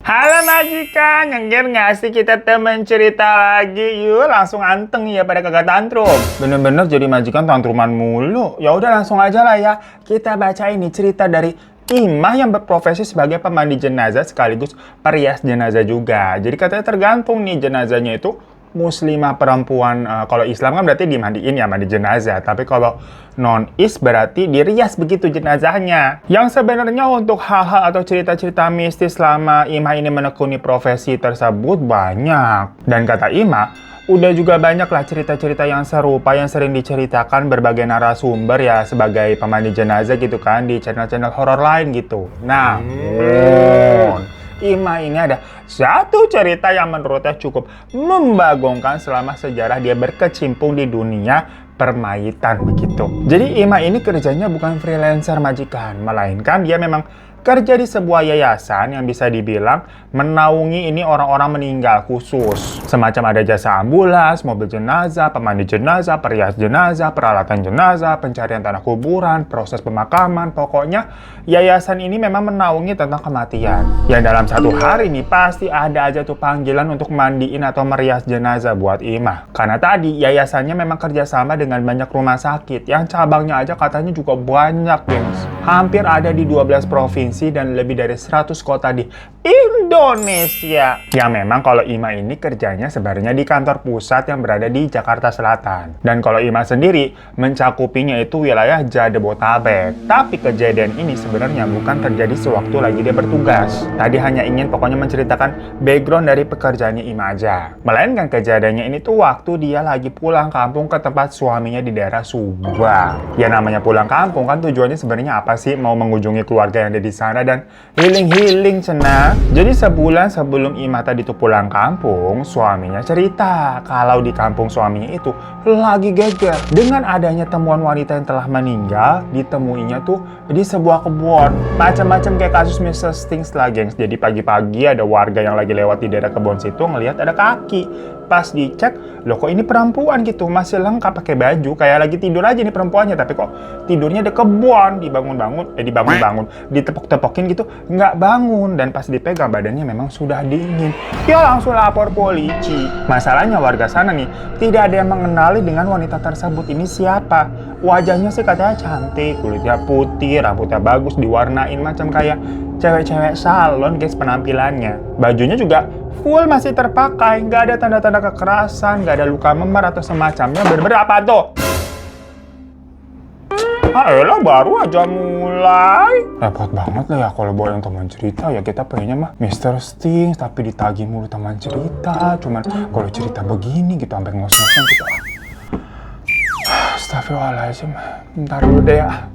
Halo majikan, nyengir nggak sih kita temen cerita lagi? Yuk langsung anteng ya pada kagak tantrum. Bener-bener jadi majikan tantruman mulu. Ya udah langsung aja lah ya. Kita baca ini cerita dari Imah yang berprofesi sebagai pemandi jenazah sekaligus perias jenazah juga. Jadi katanya tergantung nih jenazahnya itu muslimah perempuan. Kalau Islam kan berarti dimandiin ya, mandi jenazah. Tapi kalau non-is berarti dirias begitu jenazahnya. Yang sebenarnya untuk hal-hal atau cerita-cerita mistis selama Imah ini menekuni profesi tersebut banyak. Dan kata Imah, udah juga banyak lah cerita-cerita yang serupa yang sering diceritakan berbagai narasumber ya sebagai pemandi jenazah gitu kan di channel-channel horor lain gitu. Namun Imah ini ada satu cerita yang menurutnya cukup membagongkan selama sejarah dia berkecimpung di dunia permaitan begitu. Jadi Imah ini kerjanya bukan freelancer majikan, melainkan dia memang kerja di sebuah yayasan yang bisa dibilang menaungi ini orang-orang meninggal khusus. Semacam ada jasa ambulans, mobil jenazah, pemandi jenazah, perias jenazah, peralatan jenazah, pencarian tanah kuburan, proses pemakaman. Pokoknya yayasan ini memang menaungi tentang kematian. Yang dalam satu hari nih pasti ada aja tuh panggilan untuk mandiin atau merias jenazah buat Imah. Karena tadi yayasannya memang kerjasama dengan banyak rumah sakit yang cabangnya aja katanya juga banyak, gengs. Hampir ada di 12 provinsi dan lebih dari 100 kota di Indonesia. Ya memang kalau Imah ini kerjanya sebenarnya di kantor pusat yang berada di Jakarta Selatan. Dan kalau Imah sendiri mencakupinya itu wilayah Jabodetabek. Tapi kejadian ini sebenarnya bukan terjadi sewaktu lagi dia bertugas. Tadi hanya ingin pokoknya menceritakan background dari pekerjaannya Imah aja. Melainkan kejadiannya ini tuh waktu dia lagi pulang kampung ke tempat suaminya di daerah Subang. Ya namanya pulang kampung kan tujuannya sebenarnya apa sih? Mau mengunjungi keluarga yang ada di sana dan healing cena. Jadi sebulan sebelum Imah tadi tuh pulang kampung, suaminya cerita kalau di kampung suaminya itu lagi geger dengan adanya temuan wanita yang telah meninggal ditemuinya tuh di sebuah kebun. Macam-macam kayak kasus Mrs. Things lah, gengs. Jadi pagi-pagi ada warga yang lagi lewat di daerah kebun situ ngelihat ada kaki. Pas dicek, loh kok ini perempuan gitu, masih lengkap pakai baju, kayak lagi tidur aja nih perempuannya, tapi kok tidurnya di kebun, dibangun-bangun, ditepok-tepokin gitu, nggak bangun, dan pas dipegang badannya memang sudah dingin. Ya langsung lapor polisi. Masalahnya warga sana nih, tidak ada yang mengenali dengan wanita tersebut ini siapa. Wajahnya sih katanya cantik, kulitnya putih, rambutnya bagus, diwarnain macam kayak cewek-cewek salon guys penampilannya. Bajunya juga full masih terpakai, nggak ada tanda-tanda kekerasan, nggak ada luka memar atau semacamnya. Bener-bener apa tuh? Ah elah baru aja mulai. Repot banget lah ya kalau bawa yang teman cerita ya, kita pengennya mah Mr. Stings tapi ditagih mulu teman cerita. Cuman kalau cerita begini gitu sampai ngos-ngosan gitu. Astagfirullahaladzim, bentar dulu deh ya.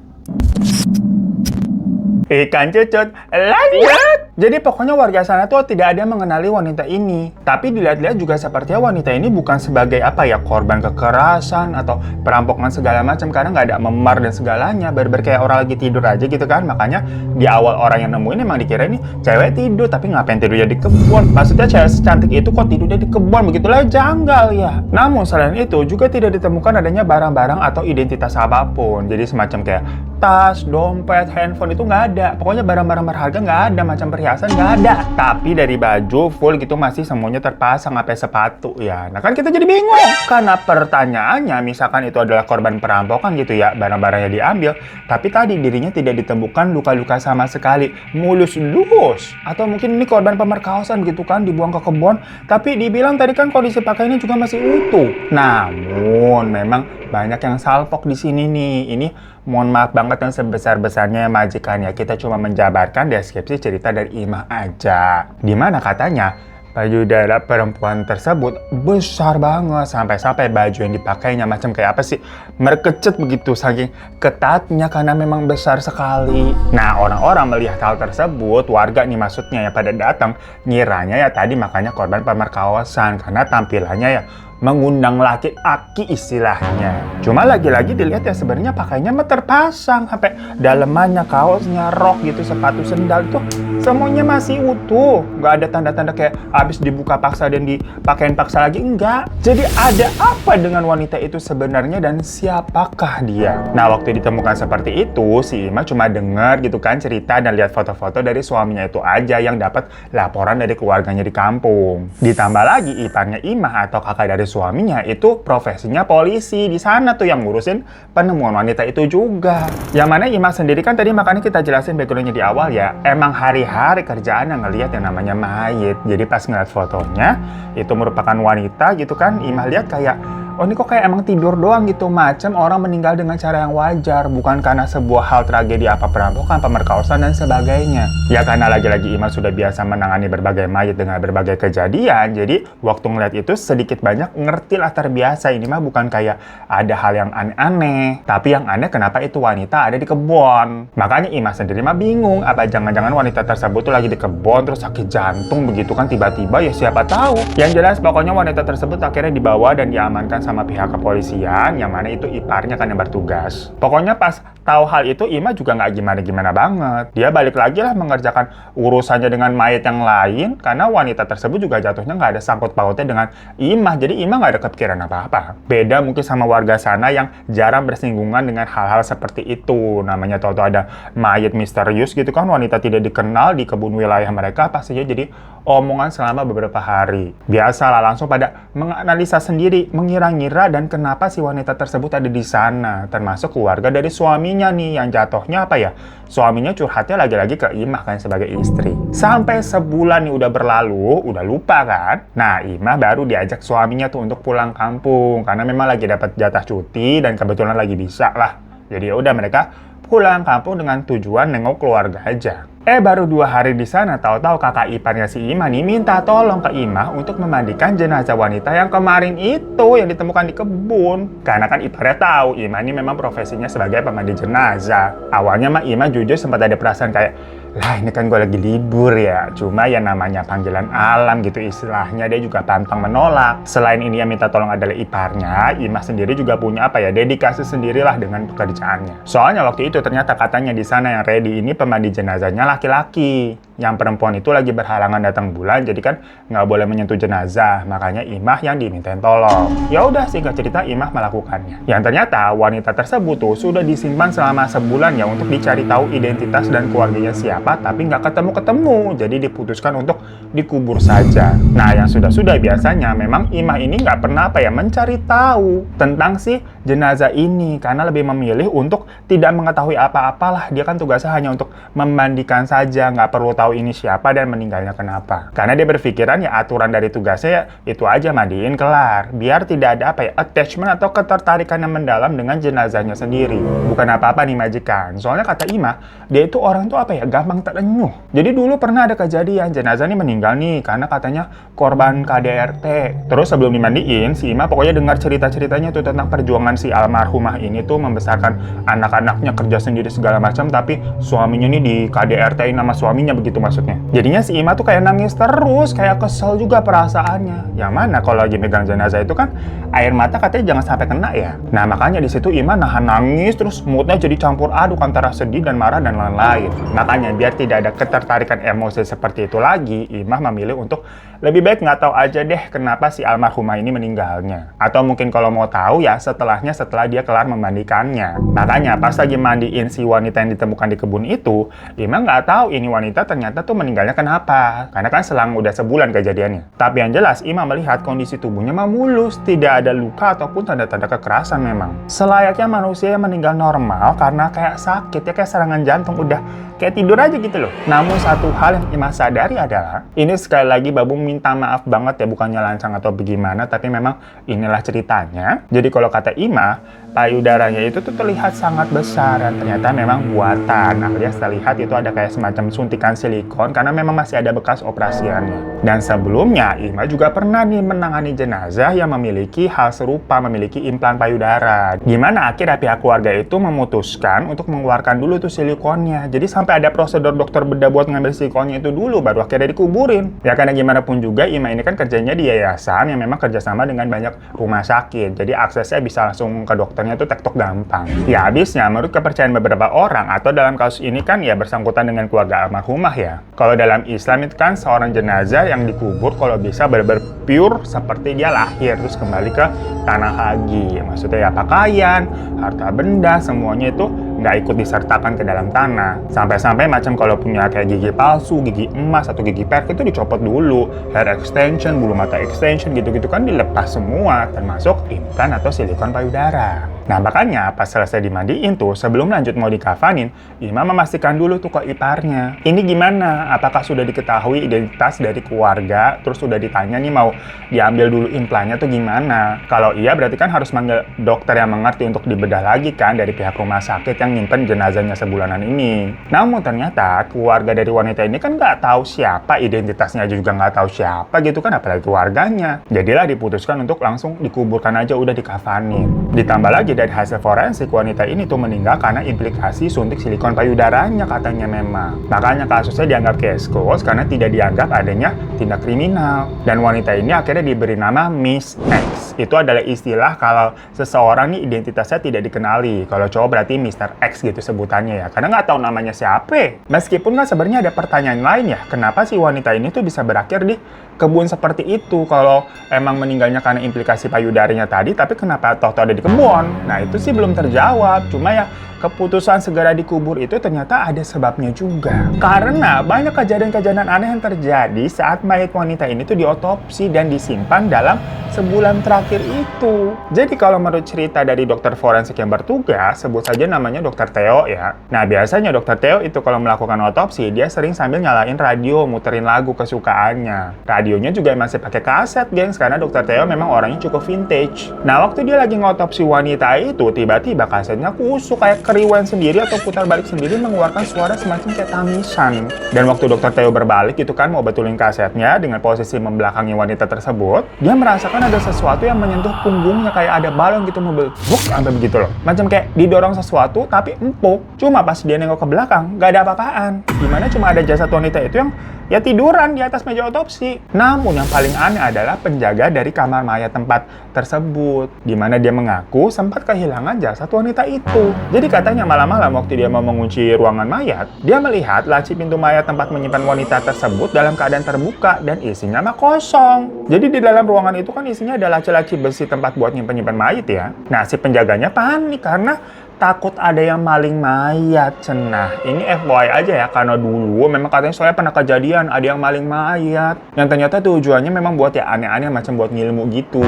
Ikan cucut, lanjut! Jadi pokoknya warga sana tuh tidak ada yang mengenali wanita ini. Tapi dilihat-lihat juga sepertinya wanita ini bukan sebagai korban kekerasan atau perampokan segala macam. Karena nggak ada memar dan segalanya. Berber kayak orang lagi tidur aja gitu kan. Makanya di awal orang yang nemuin emang dikira ini cewek tidur. Tapi ngapain tidurnya di kebun? Maksudnya cewek secantik itu kok tidurnya di kebun? Begitulah janggal ya. Namun selain itu juga tidak ditemukan adanya barang-barang atau identitas apapun. Jadi semacam kayak tas, dompet, handphone itu nggak ada. Pokoknya barang-barang berharga nggak ada, macam perhiasan nggak ada. Tapi dari baju full gitu masih semuanya terpasang sampai sepatu ya. Nah kan kita jadi bingung. Karena pertanyaannya misalkan itu adalah korban perampokan gitu ya, barang-barangnya diambil. Tapi tadi dirinya tidak ditemukan luka-luka sama sekali, mulus-lus. Atau mungkin ini korban pemerkosaan gitu kan, dibuang ke kebun. Tapi dibilang tadi kan kondisi pakaiannya juga masih utuh. Namun memang banyak yang salfok di sini nih. Ini mohon maaf banget yang sebesar-besarnya majikan ya. Kita cuma menjabarkan deskripsi cerita dari Imah aja. Dimana katanya baju darah perempuan tersebut besar banget. Sampai-sampai baju yang dipakainya macam kayak apa sih? Merkecet begitu saking ketatnya karena memang besar sekali. Nah orang-orang melihat hal tersebut, warga nih maksudnya ya pada datang, ngiranya ya tadi makanya korban pemerkosaan. Karena tampilannya ya mengundang laki-laki istilahnya. Cuma lagi-lagi dilihat ya sebenarnya pakainya mah terpasang, sampai dalemannya, kaosnya, rok gitu, sepatu, sendal tuh semuanya masih utuh. Nggak ada tanda-tanda kayak abis dibuka paksa dan dipakein paksa lagi, enggak. Jadi ada apa dengan wanita itu sebenarnya dan siapakah dia? Nah, waktu ditemukan seperti itu, si Ima cuma dengar gitu kan cerita dan lihat foto-foto dari suaminya itu aja yang dapat laporan dari keluarganya di kampung. Ditambah lagi iparnya Ima atau kakak dari suaminya itu profesinya polisi di sana tuh yang ngurusin penemuan wanita itu juga. Yang mana Ima sendiri kan tadi makanya kita jelasin backgroundnya di awal ya, emang hari-hari kerjaan yang ngelihat yang namanya mayit. Jadi pas ngeliat fotonya itu merupakan wanita gitu kan, Ima lihat kayak oh ini kok kayak emang tidur doang gitu, macam orang meninggal dengan cara yang wajar, bukan karena sebuah hal tragedi apa perampokan, pemerkosaan dan sebagainya. Ya karena lagi-lagi Ima sudah biasa menangani berbagai mayit dengan berbagai kejadian, jadi waktu ngeliat itu sedikit banyak ngerti lah terbiasa ini mah bukan kayak ada hal yang aneh-aneh, tapi yang aneh kenapa itu wanita ada di kebun. Makanya Ima sendiri mah bingung, apa jangan-jangan wanita tersebut tuh lagi di kebun terus sakit jantung begitu kan tiba-tiba, ya siapa tahu. Yang jelas pokoknya wanita tersebut akhirnya dibawa dan diamankan sama pihak kepolisian, yang mana itu iparnya kan yang bertugas. Pokoknya pas tahu hal itu Ima juga nggak gimana-gimana banget. Dia balik lagi lah mengerjakan urusannya dengan mayat yang lain, karena wanita tersebut juga jatuhnya nggak ada sangkut pautnya dengan Ima, jadi Ima nggak ada kepikiran apa-apa. Beda mungkin sama warga sana yang jarang bersinggungan dengan hal-hal seperti itu. Namanya tahu-tahu ada mayat misterius gitu kan, wanita tidak dikenal di kebun wilayah mereka, pastinya jadi omongan selama beberapa hari. Biasalah langsung pada menganalisa sendiri, mengira-ngira dan kenapa si wanita tersebut ada di sana, termasuk keluarga dari suaminya nih yang jatuhnya apa ya? Suaminya curhatnya lagi-lagi ke Imah kan sebagai istri. Sampai sebulan nih udah berlalu, udah lupa kan? Nah, Imah baru diajak suaminya tuh untuk pulang kampung karena memang lagi dapat jatah cuti dan kebetulan lagi bisa lah. Jadi ya udah mereka pulang kampung dengan tujuan nengok keluarga aja. Baru 2 hari di sana, tahu-tahu kakak iparnya si Ima nih minta tolong ke Ima untuk memandikan jenazah wanita yang kemarin itu yang ditemukan di kebun. Karena kan iparnya tahu Ima ini memang profesinya sebagai pemandi jenazah. Awalnya mah Ima jujur sempat ada perasaan kayak, lah ini kan gue lagi libur ya. Cuma ya namanya panggilan alam gitu istilahnya, dia juga pantang menolak. Selain ini yang minta tolong adalah iparnya, Ima sendiri juga punya apa ya, dedikasi sendirilah dengan pekerjaannya. Soalnya waktu itu ternyata katanya di sana yang ready ini pemandi jenazahnya laki-laki. Yang perempuan itu lagi berhalangan datang bulan, jadi kan nggak boleh menyentuh jenazah. Makanya Imah yang dimintain tolong. Ya udah singkat cerita Imah melakukannya. Yang ternyata wanita tersebut tuh sudah disimpan selama sebulan ya untuk dicari tahu identitas dan keluarganya siapa, tapi nggak ketemu-ketemu. Jadi diputuskan untuk dikubur saja. Nah yang sudah-sudah biasanya memang Imah ini nggak pernah apa ya mencari tahu tentang si jenazah ini karena lebih memilih untuk tidak mengetahui apa-apalah. Dia kan tugasnya hanya untuk memandikan saja, nggak perlu tahu ini siapa dan meninggalnya kenapa. Karena dia berpikiran ya aturan dari tugasnya ya itu aja, mandiin kelar. Biar tidak ada apa ya attachment atau ketertarikan yang mendalam dengan jenazahnya sendiri. Bukan apa-apa nih majikan. Soalnya kata Ima, dia itu orang tuh apa ya gampang terenyuh. Jadi dulu pernah ada kejadian jenazah ini meninggal nih karena katanya korban KDRT. Terus sebelum dimandiin si Ima pokoknya dengar cerita-ceritanya tuh tentang perjuangan si almarhumah ini tuh membesarkan anak-anaknya, kerja sendiri segala macam, tapi suaminya nih di KDRT-in sama suaminya begitu maksudnya. Jadinya si Ima tuh kayak nangis terus, kayak kesel juga perasaannya. Yang mana kalau lagi megang jenazah itu kan air mata katanya jangan sampai kena ya. Nah makanya di situ Ima nahan nangis, terus moodnya jadi campur aduk antara sedih dan marah dan lain-lain. Makanya biar tidak ada ketertarikan emosi seperti itu lagi, Ima memilih untuk lebih baik nggak tahu aja deh kenapa si almarhumah ini meninggalnya. Atau mungkin kalau mau tahu ya setelahnya setelah dia kelar memandikannya. Makanya pas lagi mandiin si wanita yang ditemukan di kebun itu, Ima nggak tahu ini wanita ternyata tuh meninggalnya kenapa. Karena kan selang udah sebulan kejadiannya. Tapi yang jelas Ima melihat kondisi tubuhnya mah mulus, tidak ada luka ataupun tanda-tanda kekerasan memang. Selayaknya manusia yang meninggal normal karena kayak sakit ya, kayak serangan jantung, udah kayak tidur aja gitu loh. Namun satu hal yang Ima sadari adalah, ini sekali lagi Babu minta maaf banget ya, bukannya lancang atau bagaimana, tapi memang inilah ceritanya. Jadi kalau kata Ima, payudaranya itu tuh terlihat sangat besar dan ternyata memang buatan, alias terlihat itu ada kayak semacam suntikan silikon karena memang masih ada bekas operasiannya. Dan sebelumnya Ima juga pernah nih menangani jenazah yang memiliki hal serupa, memiliki implan payudara. Gimana akhirnya pihak keluarga itu memutuskan untuk mengeluarkan dulu tuh silikonnya. Jadi sampai sampai ada prosedur dokter bedah buat ngambil silikonnya itu dulu, baru akhirnya dikuburin. Ya karena gimana pun juga, Ima ini kan kerjanya di yayasan yang memang kerjasama dengan banyak rumah sakit. Jadi aksesnya bisa langsung ke dokternya itu tektok gampang. Ya habisnya, menurut kepercayaan beberapa orang, atau dalam kasus ini kan ya bersangkutan dengan keluarga almarhumah ya. Kalau dalam Islam itu kan seorang jenazah yang dikubur kalau bisa benar-benar pure seperti dia lahir, terus kembali ke tanah lagi. Maksudnya ya pakaian, harta benda, semuanya itu nggak ikut disertakan ke dalam tanah. Sampai-sampai macam kalau punya kayak gigi palsu, gigi emas, atau gigi perak itu dicopot dulu. Hair extension, bulu mata extension, gitu-gitu kan dilepas semua, termasuk implan atau silikon payudara. Nah makanya pas selesai dimandiin tuh, sebelum lanjut mau dikafanin, Ima memastikan dulu tuh ke iparnya. Ini gimana? Apakah sudah diketahui identitas dari keluarga? Terus sudah ditanya nih mau diambil dulu implannya tuh gimana? Kalau iya berarti kan harus manggil dokter yang mengerti untuk dibedah lagi kan dari pihak rumah sakit yang nyimpen jenazahnya sebulanan ini. Namun ternyata keluarga dari wanita ini kan nggak tahu siapa, identitasnya juga nggak tahu siapa gitu kan, apalagi keluarganya. Jadilah diputuskan untuk langsung dikuburkan aja, udah dikafanin. Ditambah lagi dari hasil forensik, wanita ini tuh meninggal karena implikasi suntik silikon payudaranya katanya memang. Makanya kasusnya dianggap case closed karena tidak dianggap adanya tindak kriminal. Dan wanita ini akhirnya diberi nama Miss X. Itu adalah istilah kalau seseorang nih identitasnya tidak dikenali. Kalau cowok berarti Mr. X gitu sebutannya ya. Karena nggak tahu namanya siapa. Meskipun kan sebenarnya ada pertanyaan lain ya. Kenapa sih wanita ini tuh bisa berakhir di kebun seperti itu? Kalau emang meninggalnya karena implikasi payudaranya tadi, tapi kenapa toh ada di kebun? Nah itu sih belum terjawab. Cuma ya keputusan segera dikubur itu ternyata ada sebabnya juga. Karena banyak kejadian-kejadian aneh yang terjadi saat mayat wanita ini tuh diotopsi dan disimpan dalam sebulan terakhir itu. Jadi kalau menurut cerita dari dokter forensik yang bertugas, sebut saja namanya dokter Theo ya. Nah biasanya dokter Theo itu kalau melakukan otopsi, dia sering sambil nyalain radio, muterin lagu kesukaannya. Radionya juga masih pakai kaset, gengs, karena dokter Theo memang orangnya cukup vintage. Nah waktu dia lagi ngotopsi wanita itu, tiba-tiba kasetnya kusuk kayak keriuan sendiri atau putar balik sendiri, mengeluarkan suara semacam kayak tamisan. Dan waktu dokter Theo berbalik itu kan mau betulin kasetnya dengan posisi membelakangi wanita tersebut, dia merasakan ada sesuatu yang menyentuh punggungnya, kayak ada balon gitu mobil buk sampai begitu loh. Macam kayak didorong sesuatu tapi empuk. Cuma pas dia nengok ke belakang nggak ada apa-apaan. Dimana cuma ada jasad wanita itu yang ya tiduran di atas meja otopsi. Namun yang paling aneh adalah penjaga dari kamar mayat tempat tersebut, dimana dia mengaku sempat kehilangan jasad wanita itu. Jadi katanya malam-malam waktu dia mau mengunci ruangan mayat, dia melihat laci pintu mayat tempat menyimpan wanita tersebut dalam keadaan terbuka dan isinya mah kosong. Jadi di dalam ruangan itu kan isinya ada laci-laci besi tempat buat nyimpan mayat ya. Nah si penjaganya panik karena takut ada yang maling mayat, cenah. Ini FYI aja ya, karena dulu memang katanya soalnya pernah kejadian ada yang maling mayat. Yang ternyata tujuannya memang buat ya aneh-aneh macam buat ngilmu gitu.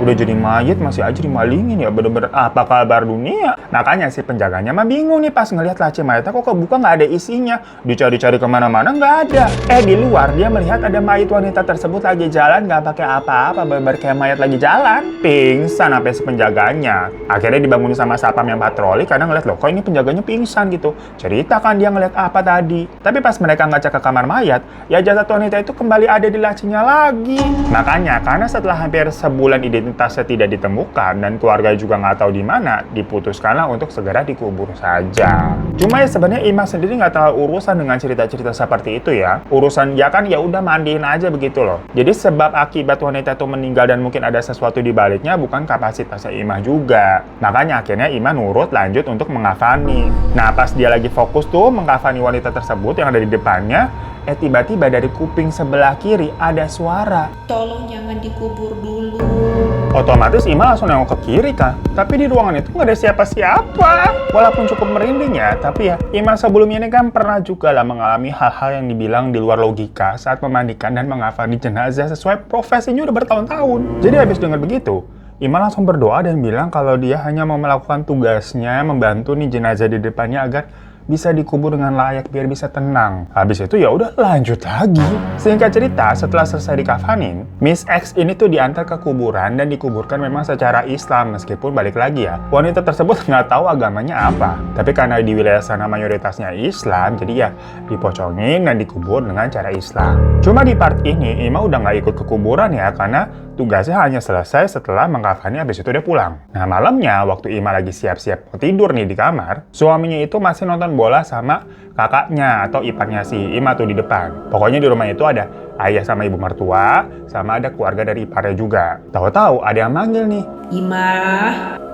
Udah jadi mayat masih aja dimalingin ya, bener-bener apa kabar dunia. Makanya si penjaganya mah bingung nih pas ngelihat laci mayatnya kok kebuka nggak ada isinya. Dicari-cari kemana-mana nggak ada. Di luar dia melihat ada mayat wanita tersebut lagi jalan nggak pakai apa-apa, bener-bener kayak mayat lagi jalan. Pingsan sampai si penjaganya. Akhirnya dibangunin sama satpam yang patroli karena ngeliat loh kok ini penjaganya pingsan gitu. Cerita kan dia ngeliat apa tadi. Tapi pas mereka ngecek ke kamar mayat, ya jasad wanita itu kembali ada di lacinya lagi. Makanya karena setelah hampir sebulan identitasnya tidak ditemukan dan keluarga juga nggak tahu di mana, diputuskanlah untuk segera dikubur saja. Cuma ya sebenarnya Ima sendiri nggak terlalu urusan dengan cerita-cerita seperti itu ya. Urusan ya kan ya udah mandiin aja begitu loh. Jadi sebab akibat wanita itu meninggal dan mungkin ada sesuatu di baliknya bukan kapasitasnya Ima juga. Makanya akhirnya Ima nurut lanjut untuk mengkafani. Nah pas dia lagi fokus tuh mengkafani wanita tersebut yang ada di depannya, tiba-tiba dari kuping sebelah kiri ada suara, "Tolong jangan dikubur dulu." Otomatis Ima langsung nengok ke kiri kan. Tapi di ruangan itu nggak ada siapa-siapa. Walaupun cukup merinding ya, tapi ya Ima sebelumnya ini kan pernah juga lah mengalami hal-hal yang dibilang di luar logika saat memandikan dan mengkafani jenazah sesuai profesinya udah bertahun-tahun. Jadi habis dengar begitu, Ima langsung berdoa dan bilang kalau dia hanya mau melakukan tugasnya, membantu nih jenazah di depannya agar bisa dikubur dengan layak biar bisa tenang. Habis itu ya udah lanjut lagi. Singkat cerita, setelah selesai dikafanin, Miss X ini tuh diantar ke kuburan dan dikuburkan memang secara Islam, meskipun balik lagi ya, wanita tersebut nggak tahu agamanya apa. Tapi karena di wilayah sana mayoritasnya Islam, jadi ya dipocongin dan dikubur dengan cara Islam. Cuma di part ini, Ima udah nggak ikut ke kuburan ya, karena tugasnya hanya selesai setelah mengkafani, habis itu dia pulang. Nah malamnya, waktu Ima lagi siap-siap tidur nih di kamar, suaminya itu masih nonton bola sama kakaknya atau iparnya si Ima tuh di depan. Pokoknya di rumah itu ada ayah sama ibu mertua, sama ada keluarga dari iparnya juga. Tahu-tahu ada yang manggil nih. Imah.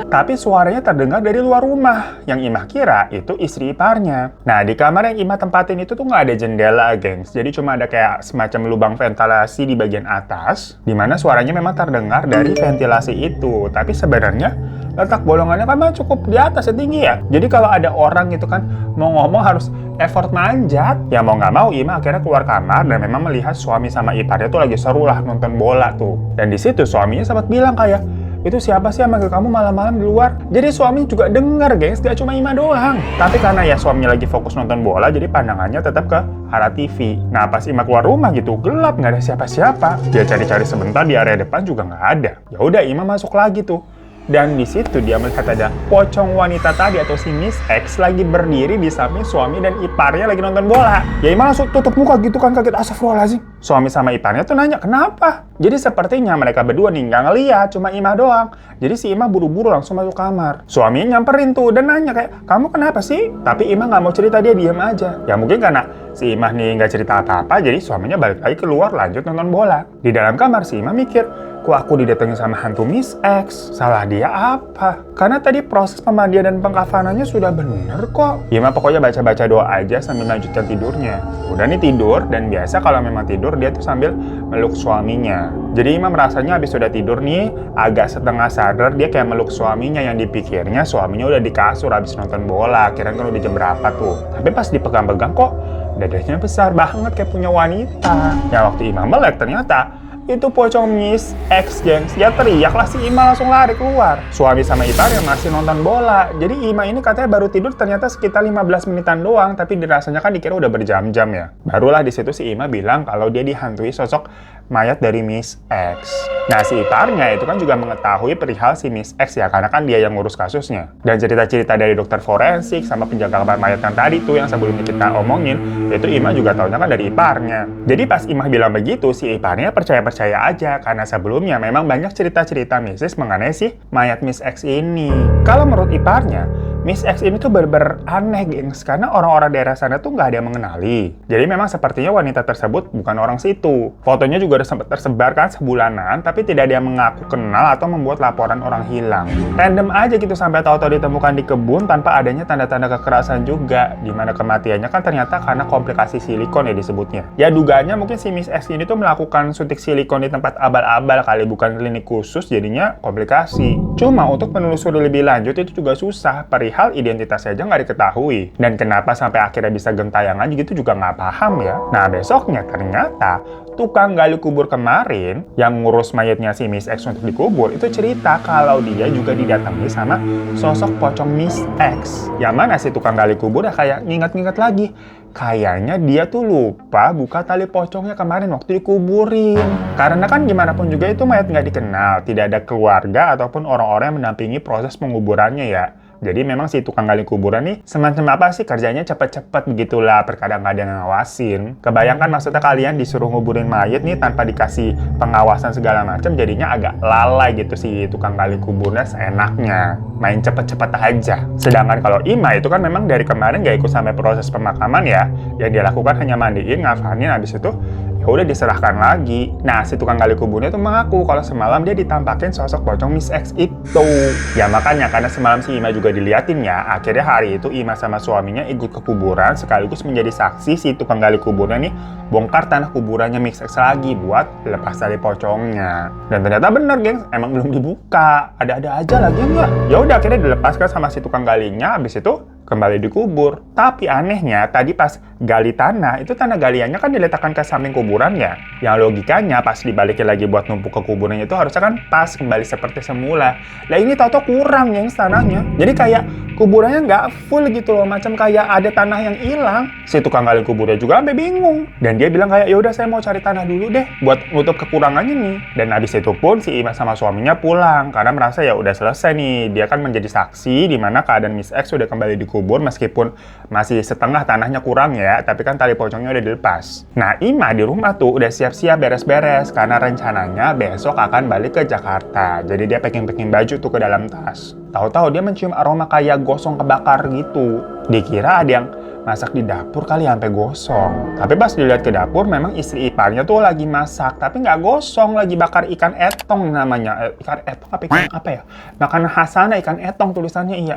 Tapi suaranya terdengar dari luar rumah. Yang Imah kira itu istri iparnya. Nah, di kamar yang Imah tempatin itu tuh nggak ada jendela, gengs. Jadi cuma ada kayak semacam lubang ventilasi di bagian atas, di mana suaranya memang terdengar dari ventilasi itu. Tapi sebenarnya letak bolongannya kan memang cukup di atas, tinggi ya. Jadi kalau ada orang gitu kan mau ngomong harus effort manjat. Ya mau nggak mau Imah akhirnya keluar kamar dan memang melihat suami sama iparnya tuh lagi seru lah nonton bola tuh. Dan di situ suaminya sempat bilang kayak, itu siapa sih yang manggil kamu malam-malam di luar? Jadi suami juga denger, guys, gak cuma Ima doang. Tapi karena ya suaminya lagi fokus nonton bola, jadi pandangannya tetap ke arah TV. Nah, pas Ima keluar rumah gitu, gelap, nggak ada siapa-siapa. Dia cari-cari sebentar di area depan juga nggak ada. Ya udah, Ima masuk lagi tuh. Dan di situ dia melihat ada pocong wanita tadi atau si Miss X lagi berdiri di samping suami dan iparnya lagi nonton bola. Ya Ima langsung tutup muka gitu kan, kaget, astagfirullahaladzim. Suami sama iparnya tuh nanya kenapa. Jadi sepertinya mereka berdua nih nggak ngeliat, cuma Ima doang. Jadi si Ima buru-buru langsung masuk kamar. Suaminya nyamperin tuh dan nanya kayak, kamu kenapa sih? Tapi Ima nggak mau cerita, dia diam aja. Ya mungkin karena si Ima nih nggak cerita apa-apa, jadi suaminya balik lagi keluar lanjut nonton bola. Di dalam kamar si Ima mikir, kok aku didatengin sama hantu Miss X? Salah dia apa? Karena tadi proses pemandian dan pengkafanannya sudah bener kok. Ima pokoknya baca-baca doa aja sambil melanjutkan tidurnya. Udah nih tidur, dan biasa kalau memang tidur dia tuh sambil meluk suaminya. Jadi Ima merasanya habis sudah tidur nih, agak setengah sadar dia kayak meluk suaminya yang dipikirnya suaminya udah di kasur habis nonton bola. Kirain kan udah jam berapa tuh. Tapi pas dipegang-pegang kok dadanya besar banget kayak punya wanita. Ya waktu Ima melek ternyata itu pocong Miss X, gengs. Ya teriaklah si Ima langsung lari keluar. Suami sama ipar yang masih nonton bola. Jadi Ima ini katanya baru tidur ternyata sekitar 15 menitan doang, tapi dirasanya kan dikira udah berjam-jam ya. Barulah di situ si Ima bilang kalau dia dihantui sosok mayat dari Miss X. Nah, si iparnya itu kan juga mengetahui perihal si Miss X ya, karena kan dia yang ngurus kasusnya. Dan cerita-cerita dari dokter forensik sama penjaga kamar mayat yang tadi tuh yang sebelumnya kita omongin, itu Ima juga taunya kan dari iparnya. Jadi pas Ima bilang begitu, si iparnya percaya aja, karena sebelumnya memang banyak cerita-cerita mistis mengenai si mayat Miss X ini. Kalau menurut iparnya, Miss X ini tuh bener-bener aneh, gengs, karena orang-orang daerah sana tuh nggak ada yang mengenali. Jadi memang sepertinya wanita tersebut bukan orang situ. Fotonya juga udah sempat tersebar kan sebulanan, tapi tidak ada yang mengaku kenal atau membuat laporan orang hilang. Random aja gitu sampai tahu-tahu ditemukan di kebun tanpa adanya tanda-tanda kekerasan juga, dimana kematiannya kan ternyata karena komplikasi silikon ya disebutnya. Ya dugaannya mungkin si Miss X ini tuh melakukan suntik silikon di tempat abal-abal kali, bukan klinik khusus, jadinya komplikasi. Cuma untuk menelusuri lebih lanjut itu juga susah, perihal identitasnya aja nggak diketahui. Dan kenapa sampai akhirnya bisa gentayangan gitu juga nggak paham ya. Nah besoknya ternyata tukang gali kubur kemarin yang ngurus mayatnya si Miss X untuk dikubur itu cerita kalau dia juga didatangi sama sosok pocong Miss X. Yang mana si tukang gali kubur ya kayak nginget-nginget lagi. Kayaknya dia tuh lupa buka tali pocongnya kemarin waktu dikuburin. Karena kan gimana pun juga itu mayat nggak dikenal, tidak ada keluarga ataupun orang-orang yang mendampingi proses penguburannya ya. Jadi memang si tukang gali kuburan nih semacam apa sih, kerjanya cepet-cepet begitulah, terkadang nggak ada yang ngawasin. Kebayangkan maksudnya kalian disuruh nguburin mayat nih tanpa dikasih pengawasan segala macam, jadinya agak lalai gitu si tukang gali kuburnya seenaknya. Main cepet-cepet aja. Sedangkan kalau Ima itu kan memang dari kemarin nggak ikut sampai proses pemakaman ya. Yang dia lakukan hanya mandiin, ngafanin, habis itu ya udah diserahkan lagi. Nah, si tukang gali kuburnya tuh mengaku kalau semalam dia ditampakin sosok pocong Miss X itu. Ya makanya karena semalam si Ima juga diliatin ya, akhirnya hari itu Ima sama suaminya ikut ke kuburan sekaligus menjadi saksi si tukang gali kuburnya nih bongkar tanah kuburannya Miss X lagi buat lepas tali pocongnya. Dan ternyata bener, gengs, emang belum dibuka. Ada-ada aja lagi ya. Ya udah akhirnya dilepaskan sama si tukang galinya, habis itu kembali dikubur. Tapi anehnya tadi pas gali tanah, itu tanah galiannya kan diletakkan ke samping kuburannya. Yang logikanya pas dibalikin lagi buat numpuk ke kuburannya itu harusnya kan pas kembali seperti semula. Lah ini tau-tau kurang yang tanahnya. Jadi kayak kuburannya nggak full gitu loh, macam kayak ada tanah yang hilang. Si tukang gali kuburnya juga sampai bingung. Dan dia bilang kayak, yaudah saya mau cari tanah dulu deh buat nutup kekurangannya nih. Dan habis itu pun si Ima sama suaminya pulang karena merasa ya udah selesai nih. Dia kan menjadi saksi di mana keadaan Miss X sudah kembali dikubur dikubur meskipun masih setengah tanahnya kurang ya, tapi kan tali pocongnya udah dilepas. Nah, Ima di rumah tuh udah siap-siap beres-beres karena rencananya besok akan balik ke Jakarta. Jadi dia packing-packing baju tuh ke dalam tas. Tahu-tahu dia mencium aroma kayak gosong kebakar gitu. Dikira ada yang masak di dapur kali sampai gosong. Tapi pas dilihat ke dapur memang istri iparnya tuh lagi masak, tapi nggak gosong, lagi bakar ikan etong namanya. Ikan etong apa ya? Makanan khasana ikan etong tulisannya iya.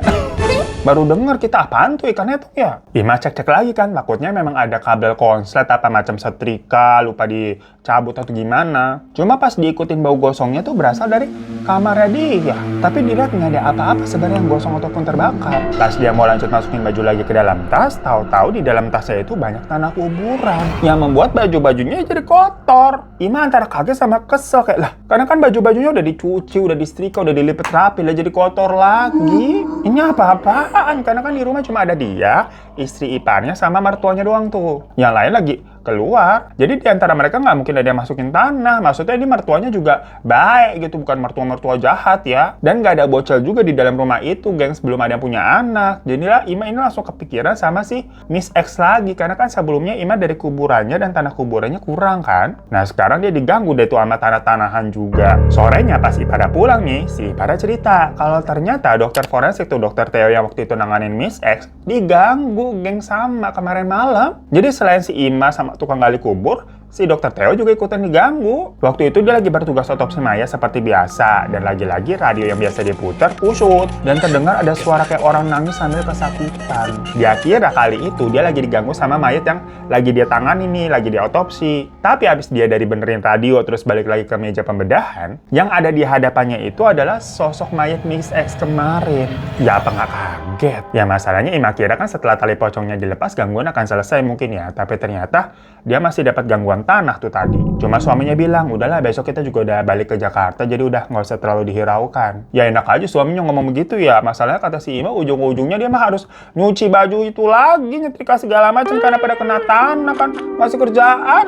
Baru denger kita apaan tuh ikan etong ya? Ima cek-cek lagi kan, takutnya memang ada kabel konslet apa macam setrika, lupa dicabut atau gimana. Cuma pas diikutin bau gosongnya tuh berasal dari kamarnya dia. Tapi dilihat nggak ada apa-apa sebenarnya yang gosong ataupun terbakar. Pas dia mau lanjut masukin baju lagi ke dalam tas, tahu-tahu di dalam tasnya itu banyak tanah kuburan yang membuat baju-bajunya jadi kotor. Ima antara kaget sama kesel kayak lah, karena kan baju-bajunya udah dicuci, udah disetrika, udah dilipet rapi, lah jadi kotor lagi. Ini apa-apaan? Karena kan di rumah cuma ada dia, istri iparnya sama mertuanya doang tuh. Yang lain lagi keluar. Jadi di antara mereka nggak mungkin ada yang masukin tanah. Maksudnya ini mertuanya juga baik gitu, bukan mertua-mertua jahat ya. Dan nggak ada bocil juga di dalam rumah itu, gengs, belum ada yang punya anak. Jadilah Ima ini langsung kepikiran sama si Miss X lagi. Karena kan sebelumnya Ima dari kuburannya dan tanah kuburannya kurang kan. Nah sekarang dia diganggu deh tuh sama tanah-tanahan juga. Sorenya pas Ipada pulang nih, si Ipada cerita kalau ternyata dokter forensik tuh, dokter Theo yang waktu itu nanganin Miss X, diganggu geng sama kemarin malam. Jadi selain si Ima sama tukang gali kubur, si dokter Theo juga ikutan diganggu. Waktu itu dia lagi bertugas otopsi mayat seperti biasa, dan lagi-lagi radio yang biasa dia putar kusut, dan terdengar ada suara kayak orang nangis sambil kesakitan. Dia kira kali itu dia lagi diganggu sama mayat yang lagi dia tangani nih, lagi dia otopsi. Tapi abis dia dari benerin radio terus balik lagi ke meja pembedahan, yang ada di hadapannya itu adalah sosok mayat Miss X kemarin. Ya apa nggak kaget? Ya masalahnya Ima kira kan setelah tali pocongnya dilepas gangguan akan selesai mungkin ya, tapi ternyata dia masih dapat gangguan tanah tuh tadi. Cuma suaminya bilang, udahlah besok kita juga udah balik ke Jakarta, jadi udah nggak usah terlalu dihiraukan. Ya enak aja suaminya ngomong begitu ya. Masalahnya kata si Ima ujung-ujungnya dia mah harus nyuci baju itu lagi, nyetrika segala macam karena pada kena tanah kan, masih kerjaan.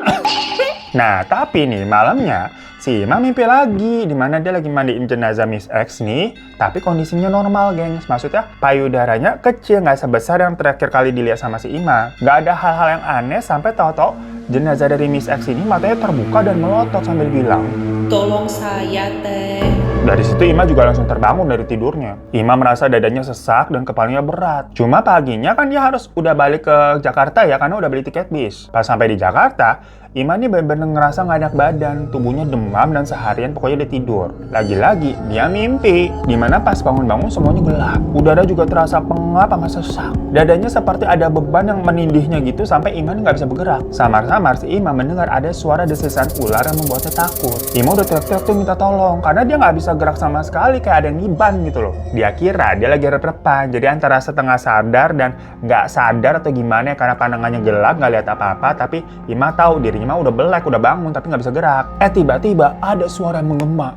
Nah tapi nih malamnya si Ima mimpi lagi, dimana dia lagi mandiin jenazah Miss X nih, tapi kondisinya normal, gengs. Maksudnya payudaranya kecil, nggak sebesar yang terakhir kali dilihat sama si Ima. Nggak ada hal-hal yang aneh sampai tahu-tahu jenazah dari Miss X ini matanya terbuka dan melotot sambil bilang, Tolong saya, Teh. Dari situ Ima juga langsung terbangun dari tidurnya. Ima merasa dadanya sesak dan kepalanya berat. Cuma paginya kan dia harus udah balik ke Jakarta ya, karena udah beli tiket bis. Pas sampai di Jakarta, Ima nih bener-bener ngerasa nggak enak badan, tubuhnya demam dan seharian pokoknya dia tidur. Lagi-lagi dia mimpi, dimana pas bangun-bangun semuanya gelap. Udara juga terasa pengap sama sesak. Dadanya seperti ada beban yang menindihnya gitu sampai Ima nggak bisa bergerak. Samar-samar si Ima mendengar ada suara desisan ular yang membuatnya takut. Ima udah teriak-teriak tuh minta tolong, karena dia nggak bisa gerak sama sekali, kayak ada yang niban gitu loh. Dia kira dia lagi rep-repan, jadi antara setengah sadar dan nggak sadar atau gimana ya, karena pandangannya gelap nggak lihat apa-apa. Tapi Ima tahu dirinya mah udah belek, udah bangun tapi nggak bisa gerak. Tiba-tiba ada suara yang menggema.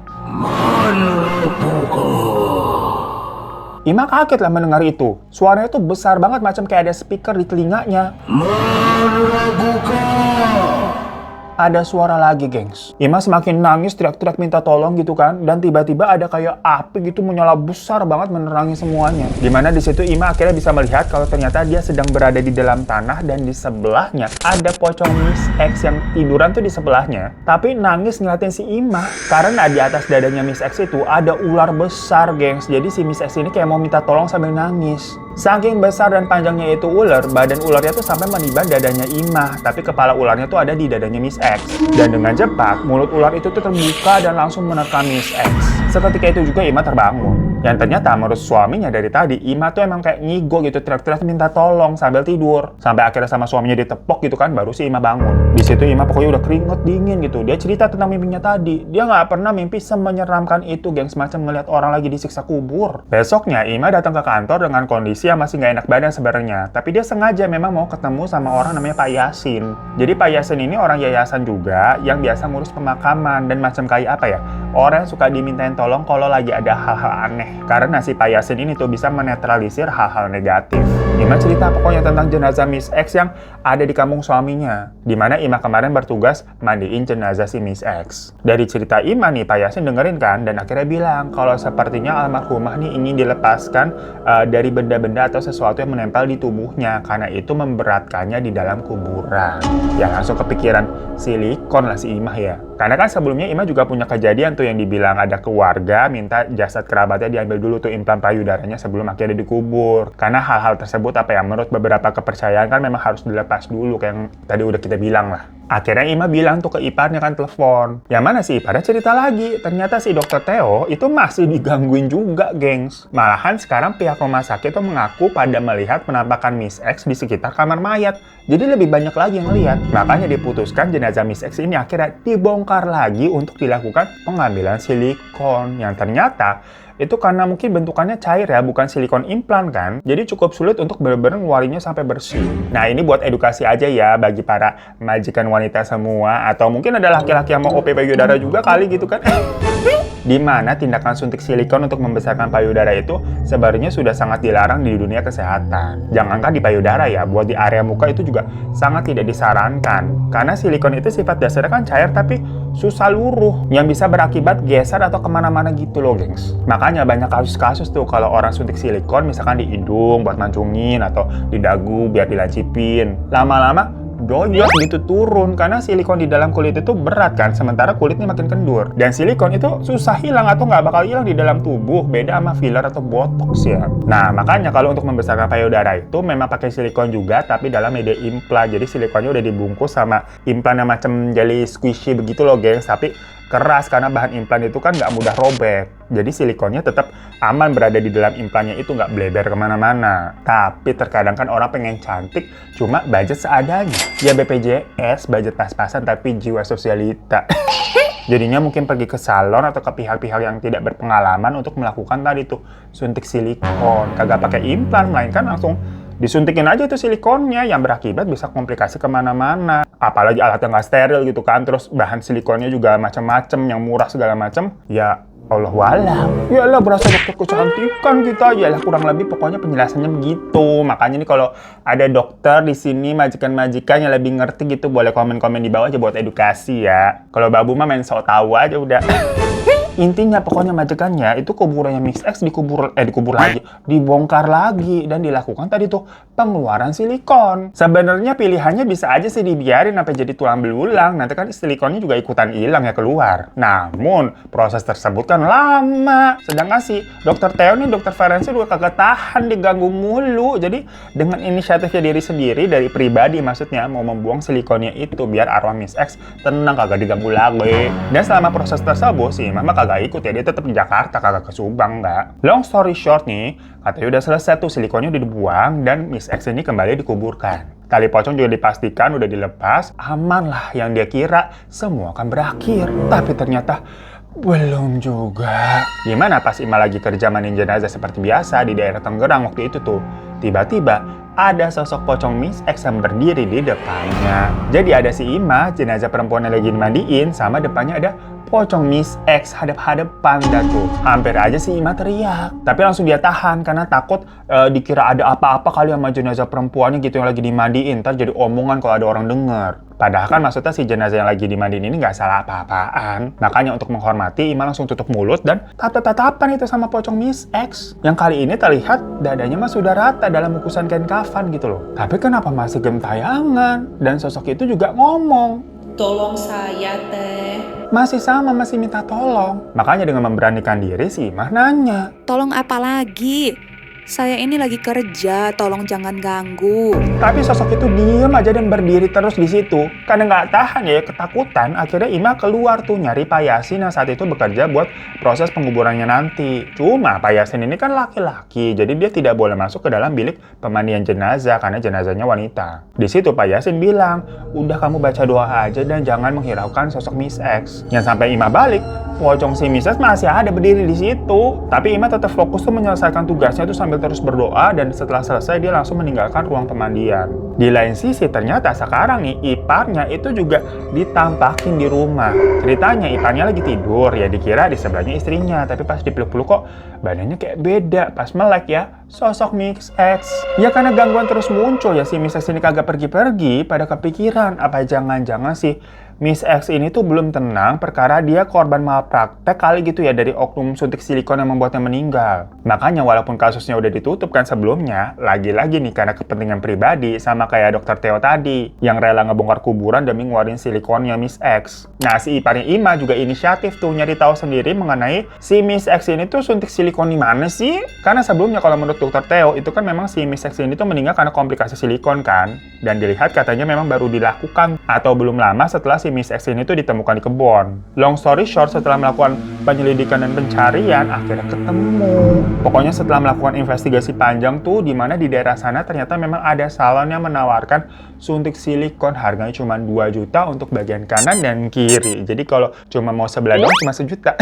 Ima kaget lah mendengar itu. Suaranya tuh besar banget, macam kayak ada speaker di telinganya. Ada suara lagi, gengs. Ima semakin nangis, teriak-teriak minta tolong gitu kan. Dan tiba-tiba ada kayak api gitu menyala besar banget menerangi semuanya. Dimana di situ Ima akhirnya bisa melihat kalau ternyata dia sedang berada di dalam tanah dan di sebelahnya ada pocong Miss X yang tiduran tuh di sebelahnya. Tapi nangis ngeliatin si Ima. Karena di atas dadanya Miss X itu ada ular besar, gengs. Jadi si Miss X ini kayak mau minta tolong sambil nangis. Saking besar dan panjangnya itu ular, badan ularnya tuh sampai meniban dadanya Ima, tapi kepala ularnya tuh ada di dadanya Miss X. Dan dengan cepat, mulut ular itu tuh terbuka dan langsung menerkam Miss X. Seketika itu juga Ima terbangun. Dan ternyata menurut suaminya dari tadi, Ima tuh emang kayak ngigo gitu, teriak-teriak minta tolong sambil tidur. Sampai akhirnya sama suaminya ditepok gitu kan, baru si Ima bangun. Di situ Ima pokoknya udah keringet dingin gitu. Dia cerita tentang mimpinya tadi. Dia nggak pernah mimpi semenyeramkan itu, geng, semacam ngeliat orang lagi disiksa kubur. Besoknya Ima datang ke kantor dengan kondisi yang masih nggak enak badan sebenarnya. Tapi dia sengaja memang mau ketemu sama orang namanya Pak Yasin. Jadi Pak Yasin ini orang yayasan juga yang biasa ngurus pemakaman dan macam kayak apa ya, orang yang suka dimintain tolong kalau lagi ada hal-hal aneh. Karena si Pak Yasin ini tuh bisa menetralisir hal-hal negatif. Ima cerita pokoknya tentang jenazah Miss X yang ada di kampung suaminya. Dimana Ima kemarin bertugas mandiin jenazah si Miss X. Dari cerita Ima nih, Pak Yasin dengerin kan, dan akhirnya bilang kalau sepertinya almarhumah nih ingin dilepaskan dari benda-benda atau sesuatu yang menempel di tubuhnya. Karena itu memberatkannya di dalam kuburan. Ya langsung kepikiran silikon lah si Ima ya. Karena kan sebelumnya Ima juga punya kejadian tuh yang dibilang ada keluarga minta jasad kerabatnya diambil dulu tuh implan payudaranya sebelum akhirnya dikubur. Karena hal-hal tersebut menurut beberapa kepercayaan kan memang harus dilepas dulu kayak yang tadi udah kita bilang lah. Akhirnya Ima bilang tuh ke iparnya kan telepon. Yang mana si iparnya cerita lagi. Ternyata si dokter Theo itu masih digangguin juga, gengs. Malahan sekarang pihak rumah sakit tuh mengaku pada melihat penampakan Miss X di sekitar kamar mayat. Jadi lebih banyak lagi yang lihat. Makanya diputuskan jenazah Miss X ini akhirnya dibongkar lagi untuk dilakukan pengambilan silikon. Yang ternyata itu karena mungkin bentukannya cair ya, bukan silikon implan kan. Jadi cukup sulit untuk benar-benar ngeluarinnya sampai bersih. Nah ini buat edukasi aja ya bagi para majikan wanita semua. Atau mungkin ada laki-laki yang mau OP payudara juga kali gitu kan. Di mana tindakan suntik silikon untuk membesarkan payudara itu sebenarnya sudah sangat dilarang di dunia kesehatan. Jangankan di payudara ya, buat di area muka itu juga sangat tidak disarankan. Karena silikon itu sifat dasarnya kan cair tapi susah luruh, yang bisa berakibat geser atau kemana-mana gitu loh, gengs. Makanya banyak kasus-kasus tuh kalau orang suntik silikon misalkan di hidung buat mancungin atau di dagu biar dilancipin. Lama-lama doyot gitu turun karena silikon di dalam kulit itu berat kan, sementara kulitnya makin kendur. Dan silikon itu susah hilang atau nggak bakal hilang di dalam tubuh, beda sama filler atau botox ya. Nah makanya kalau untuk membesarkan payudara itu memang pakai silikon juga tapi dalam media implan. Jadi silikonnya udah dibungkus sama implan yang macam jelly squishy begitu loh gengs, tapi keras karena bahan implan itu kan nggak mudah robek. Jadi silikonnya tetap aman berada di dalam implannya itu nggak bleber kemana-mana. Tapi terkadang kan orang pengen cantik cuma budget seadanya. Ya BPJS, budget pas-pasan tapi jiwa sosialita. Jadinya mungkin pergi ke salon atau ke pihak-pihak yang tidak berpengalaman untuk melakukan tadi tuh suntik silikon. Kagak pakai implan, melainkan langsung disuntikin aja tuh silikonnya yang berakibat bisa komplikasi kemana-mana. Apalagi alatnya nggak steril gitu kan, terus bahan silikonnya juga macam-macam yang murah segala macam. Ya Allah walam. Ya lah berasa dokter kecantikan kita. Ya lah kurang lebih pokoknya penjelasannya begitu. Makanya nih kalau ada dokter di sini majikan-majikan yang lebih ngerti gitu boleh komen-komen di bawah aja buat edukasi ya. Kalau babu mah main sok tahu aja udah. Intinya pokoknya majikannya itu kuburannya Miss X dikubur lagi, dibongkar lagi dan dilakukan tadi tuh pengeluaran silikon. Sebenarnya pilihannya bisa aja sih dibiarin sampai jadi tulang belulang, nanti kan silikonnya juga ikutan hilang ya keluar. Namun proses tersebut kan lama. Sedangkan si dokter Theo nih, dokter Ferensi juga kagak tahan diganggu mulu. Jadi dengan inisiatifnya diri sendiri dari pribadi maksudnya mau membuang silikonnya itu biar arwah Miss X tenang kagak diganggu lagi. Dan selama proses tersebut sih Mama kagak ikut ya, dia tetap di Jakarta, kagak ke Subang nggak. Long story short nih, katanya udah selesai tuh silikonnya udah dibuang dan Miss X ini kembali dikuburkan. Tali pocong juga dipastikan udah dilepas, aman lah yang dia kira semua akan berakhir. Tapi ternyata belum juga. Gimana pas Ima lagi kerja mandiin jenazah seperti biasa di daerah Tangerang waktu itu tuh, tiba-tiba ada sosok pocong Miss X yang berdiri di depannya. Jadi ada si Ima, jenazah perempuan yang lagi dimandiin, sama depannya ada pocong Miss X hadap-hadapan dah tuh. Hampir aja si Ima teriak. Tapi langsung dia tahan karena takut dikira ada apa-apa kali sama jenazah perempuannya gitu yang lagi dimandiin. Ntar jadi omongan kalau ada orang denger. Padahal kan maksudnya si jenazah yang lagi dimandiin ini nggak salah apa-apaan. Makanya untuk menghormati, Ima langsung tutup mulut dan tatap-tatapan itu sama pocong Miss X. Yang kali ini terlihat dadanya mah sudah rata dalam bungkusan kain kafan gitu loh. Tapi kenapa masih gentayangan? Dan sosok itu juga ngomong. Tolong saya, Teh. Masih sama, masih minta tolong. Makanya dengan memberanikan diri sih, Imah nanya. Tolong apa lagi? Saya ini lagi kerja, tolong jangan ganggu. Tapi sosok itu diem aja dan berdiri terus di situ. Karena nggak tahan ya, ketakutan, akhirnya Ima keluar tuh nyari Pak Yasin yang saat itu bekerja buat proses penguburannya nanti. Cuma Pak Yasin ini kan laki-laki, jadi dia tidak boleh masuk ke dalam bilik pemandian jenazah karena jenazahnya wanita. Di situ Pak Yasin bilang, udah kamu baca doa aja dan jangan menghiraukan sosok Miss X. Yang sampai Ima balik, pocong si Miss X masih ada berdiri di situ. Tapi Ima tetap fokus tuh menyelesaikan tugasnya tuh sambil sambil terus berdoa dan setelah selesai dia langsung meninggalkan ruang pemandian. Di lain sisi ternyata sekarang nih iparnya itu juga ditampakin di rumah. Ceritanya iparnya lagi tidur ya dikira di sebelahnya istrinya, tapi pas dipeluk-peluk kok badannya kayak beda pas melek ya. Sosok Miss X. Ya karena gangguan terus muncul ya si Miss X ini kagak pergi-pergi pada kepikiran apa jangan-jangan sih Miss X ini tuh belum tenang perkara dia korban malpraktek kali gitu ya dari oknum suntik silikon yang membuatnya meninggal. Makanya walaupun kasusnya udah ditutup kan sebelumnya, lagi-lagi nih karena kepentingan pribadi sama kayak dokter Theo tadi yang rela ngebongkar kuburan demi ngeluarin silikonnya Miss X. Nah si iparnya Ima juga inisiatif tuh nyari tahu sendiri mengenai si Miss X ini tuh suntik silikon di mana sih? Karena sebelumnya kalau menurut dokter Theo itu kan memang si Miss X ini tuh meninggal karena komplikasi silikon kan. Dan dilihat katanya memang baru dilakukan atau belum lama setelah si Miss X ini tuh ditemukan di kebun. Long story short, setelah melakukan penyelidikan dan pencarian, akhirnya ketemu. Pokoknya setelah melakukan investigasi panjang tuh, di mana di daerah sana ternyata memang ada salon yang menawarkan suntik silikon harganya cuma 2 juta untuk bagian kanan dan kiri. Jadi kalau cuma mau sebelah doang cuma 1 juta.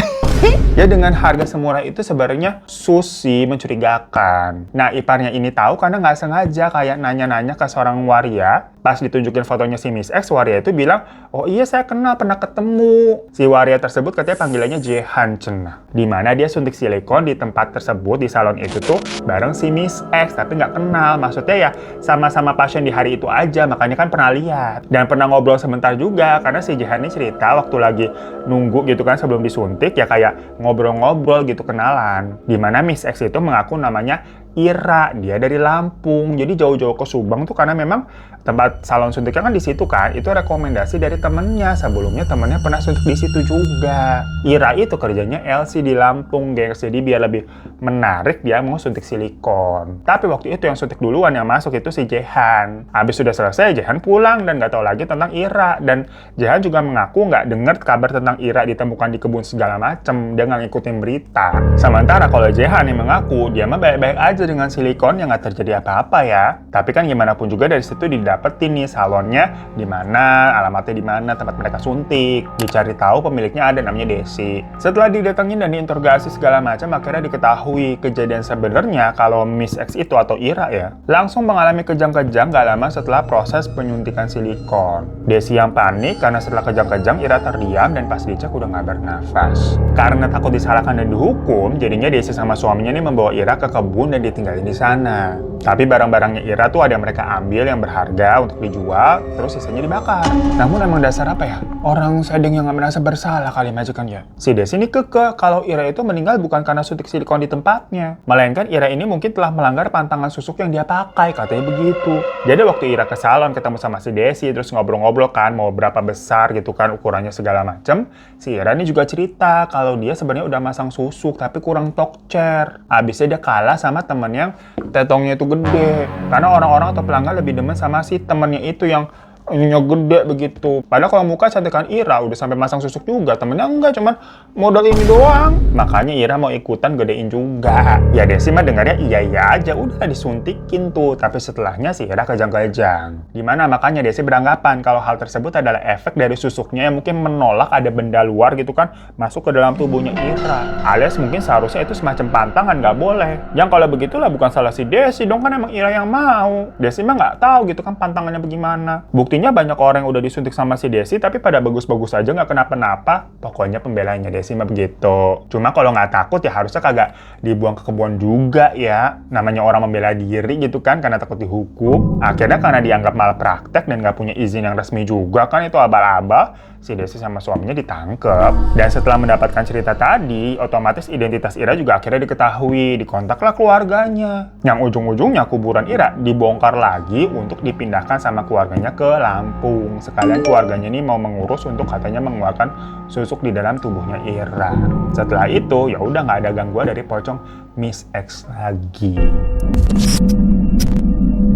Ya dengan harga semurah itu sebenarnya Susi mencurigakan. Nah iparnya ini tahu karena nggak sengaja kayak nanya-nanya ke seorang waria. Pas ditunjukin fotonya si Miss X, waria itu bilang, oh iya saya kenal, pernah ketemu. Si waria tersebut katanya panggilannya Jehan Cenah. Dimana dia suntik silikon di tempat tersebut, di salon itu tuh bareng si Miss X, tapi nggak kenal. Maksudnya ya sama-sama pasien di hari itu aja, makanya kan pernah lihat. Dan pernah ngobrol sebentar juga, karena si Jehan ini cerita waktu lagi nunggu gitu kan sebelum disuntik, ya kayak ngobrol-ngobrol gitu kenalan. Dimana Miss X itu mengaku namanya Ira, dia dari Lampung, jadi jauh-jauh ke Subang tuh karena memang tempat salon suntiknya kan di situ kan, itu rekomendasi dari temennya, sebelumnya temennya pernah suntik di situ juga. Ira itu kerjanya LC di Lampung, gengs, jadi biar lebih menarik dia mau suntik silikon. Tapi waktu itu yang suntik duluan yang masuk itu si Jehan. Habis sudah selesai, Jehan pulang dan nggak tahu lagi tentang Ira, dan Jehan juga mengaku nggak dengar kabar tentang Ira ditemukan di kebun segala macem, dia nggak ngikutin berita. Sementara kalau Jehan yang mengaku, dia mah baik-baik aja dengan silikon yang nggak terjadi apa-apa ya. Tapi kan gimana pun juga dari situ didapetin nih salonnya di mana, alamatnya di mana, tempat mereka suntik. Dicari tahu pemiliknya ada namanya Desi. Setelah didatengin dan diinterogasi segala macam, akhirnya diketahui kejadian sebenarnya kalau Miss X itu atau Ira ya langsung mengalami kejang-kejang gak lama setelah proses penyuntikan silikon. Desi yang panik karena setelah kejang-kejang Ira terdiam dan pas dicek udah nggak bernafas. Karena takut disalahkan dan dihukum, jadinya Desi sama suaminya nih membawa Ira ke kebun dan ditinggalin di sana. Tapi barang-barangnya Ira tuh ada yang mereka ambil yang berharga untuk dijual, terus sisanya dibakar. Namun emang dasar apa ya? Orang sedeng yang nggak merasa bersalah kali majikan ya. Si Desi ini kekeh kalau Ira itu meninggal bukan karena suntik silikon di tempatnya, melainkan Ira ini mungkin telah melanggar pantangan susuk yang dia pakai, katanya begitu. Jadi waktu Ira ke salon ketemu sama si Desi, terus ngobrol-ngobrol kan mau berapa besar gitu kan ukurannya segala macem. Si Ira ini juga cerita kalau dia sebenarnya udah masang susuk tapi kurang tokcer. Abisnya dia kalah sama temen yang tetongnya itu gede. Karena orang-orang atau pelanggan lebih demen sama si temennya itu yang ininya gede begitu. Padahal kalau muka cantikan Ira udah sampai masang susuk juga, temennya enggak, cuman modal ini doang. Makanya Ira mau ikutan gedein juga. Ya Desi mah dengarnya iya-iya aja, udah disuntikin tuh. Tapi setelahnya si Ira kejang-kejang. Dimana makanya Desi beranggapan kalau hal tersebut adalah efek dari susuknya yang mungkin menolak ada benda luar gitu kan masuk ke dalam tubuhnya Ira. Alias mungkin seharusnya itu semacam pantangan, nggak boleh. Yang kalau begitulah bukan salah si Desi dong, kan emang Ira yang mau. Desi mah nggak tahu gitu kan pantangannya bagaimana. Buktinya banyak orang yang udah disuntik sama si Desi tapi pada bagus-bagus aja nggak kenapa-napa. Pokoknya pembelaannya Desi mah begitu. Cuma kalau nggak takut ya harusnya kagak dibuang ke kebun juga ya. Namanya orang membela diri gitu kan karena takut dihukum. Akhirnya karena dianggap malpraktek dan nggak punya izin yang resmi juga kan itu abal-abal, si Desi sama suaminya ditangkep. Dan setelah mendapatkan cerita tadi, otomatis identitas Ira juga akhirnya diketahui. Dikontaklah keluarganya. Yang ujung-ujungnya kuburan Ira dibongkar lagi untuk dipindahkan sama keluarganya ke Lampung. Sekalian keluarganya ini mau mengurus untuk katanya mengeluarkan susuk di dalam tubuhnya Ira. Setelah itu ya udah nggak ada gangguan dari pocong Miss X lagi.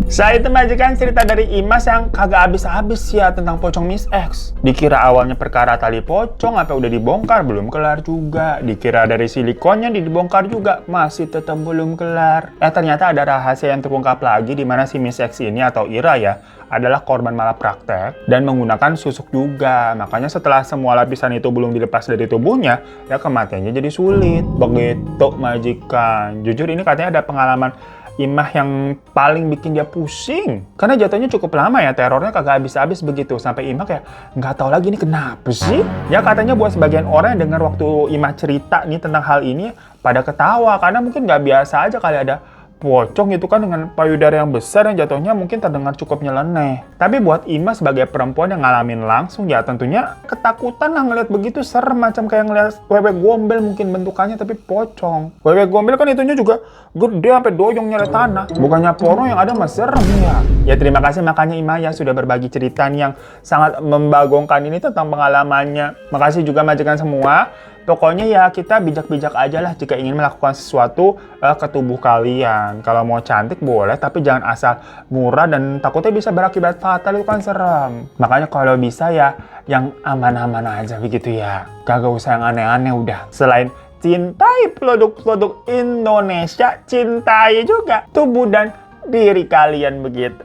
Saya itu majikan cerita dari Imas yang kagak habis-habis ya tentang pocong Miss X. Dikira awalnya perkara tali pocong apa udah dibongkar, belum kelar juga. Dikira dari silikonnya dibongkar juga, masih tetap belum kelar. Ternyata ada rahasia yang terungkap lagi di mana si Miss X ini atau Ira ya adalah korban malapraktek dan menggunakan susuk juga. Makanya setelah semua lapisan itu belum dilepas dari tubuhnya, ya kematiannya jadi sulit. Begitu majikan. Jujur ini katanya ada pengalaman Imah yang paling bikin dia pusing. Karena jatuhnya cukup lama ya, terornya kagak habis-habis begitu. Sampai Imah kayak nggak tahu lagi ini kenapa sih. Ya katanya buat sebagian orang yang dengar waktu Imah cerita nih tentang hal ini, pada ketawa. Karena mungkin nggak biasa aja kali ada pocong itu kan dengan payudara yang besar yang jatuhnya mungkin terdengar cukup nyeleneh. Tapi buat Ima sebagai perempuan yang ngalamin langsung ya tentunya ketakutan lah ngeliat begitu, serem macam kayak ngeliat wewe gombel mungkin bentukannya tapi pocong. Wewe gombel kan itunya juga gede sampai doyong nyeret tanah. Bukannya porno yang ada mah serem ya. Ya terima kasih makanya Ima ya sudah berbagi cerita yang sangat membagongkan ini tentang pengalamannya. Makasih juga majikan semua. Pokoknya ya kita bijak-bijak aja lah jika ingin melakukan sesuatu ke tubuh kalian. Kalau mau cantik boleh, tapi jangan asal murah dan takutnya bisa berakibat fatal, itu kan serem. Makanya kalau bisa ya yang aman-aman aja begitu ya. Kagak usah yang aneh-aneh udah. Selain cintai produk-produk Indonesia, cintai juga tubuh dan diri kalian begitu.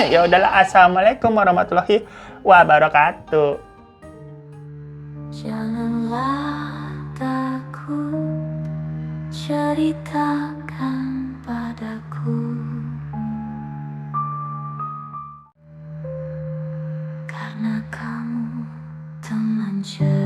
Ya udahlah, assalamualaikum warahmatullahi wabarakatuh. Janganlah takut, ceritakan padaku, karena kamu teman cerita.